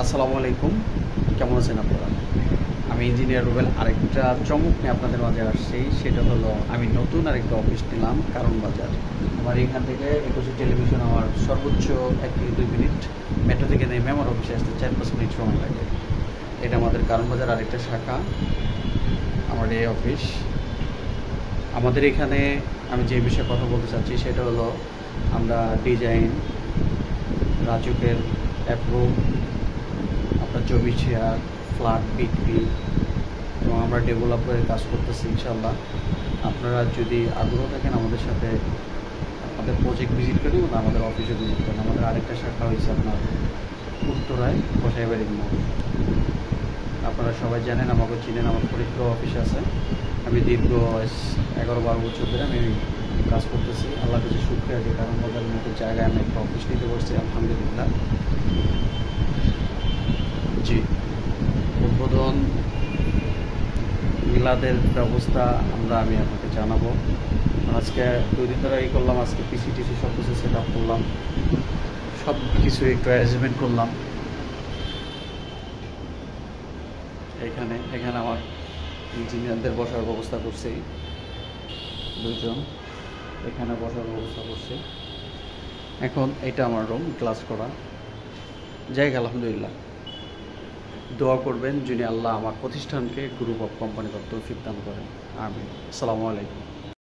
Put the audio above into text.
আসসালামু আলাইকুম, কেমন আছেন আপনারা? আমি ইঞ্জিনিয়ার রুবেল আরেকটা চমক নিয়ে আপনাদের মাঝে আসছি। সেটা হলো আমি নতুন আরেকটা অফিস নিলাম কারণ বাজার। আমার এখান থেকে 21 টেলিভিশন আমার সর্বোচ্চ 1 থেকে 2 মিনিট, মেট্রো থেকে নেমে আমার অফিসে আসতে 4-5 মিনিট সময় লাগে। এটা আমাদের কারণ বাজার আরেকটা শাখা, আমার এই অফিস। আমাদের এখানে আমি যে বিষয়ে কথা বলতে চাচ্ছি সেটা হলো আমরা ডিজাইন, রাজুকের অ্যাপ্রুভ, আপনার জমি শেয়ার, ফ্ল্যাট বিক্রি এবং আমরা ডেভেলপারের কাজ করতেছি ইনশাল্লাহ। আপনারা যদি আগ্রহ থাকেন আমাদের সাথে আপনাদের প্রজেক্ট ভিজিট করেন এবং আমাদের অফিসে ভিজিট করেন। আমাদের আরেকটা শাখা হয়েছে আপনার উত্তরায় কসাইবাড়ির মোড়। আপনারা সবাই জানেন, আমাকে চিনেন, আমার ফরিদপুর অফিস আছে। আমি দীর্ঘ 11-12 বছর ধরে আমি কাজ করতেছি। আল্লাহ কাছে শুকরিয়া যে কারণ বাজারের মতো জায়গায় আমি একটা অফিস নিতে পারছি, আলহামদুলিল্লাহ। জি, উদ্বোধন মিলাদের ব্যবস্থা আমি আপনাকে জানাবো। আজকে 2 দিন ধরে করলাম, আজকে পিসিটিসি সব কিছু সেট আপ করলাম, সব কিছু একটু অ্যারেঞ্জমেন্ট করলাম। এখানে আমার ইঞ্জিনিয়ারদের বসার ব্যবস্থা করছি, 2 জন এখানে বসার ব্যবস্থা করছি। এখন এটা আমার রুম, ক্লাস করা জায়গা। আলহামদুলিল্লাহ, দোয়া করবেন যিনি আল্লাহ আমার প্রতিষ্ঠানকে গ্রুপ অফ কোম্পানি তৌফিক দান করেন। আমিন। আসসালামু আলাইকুম।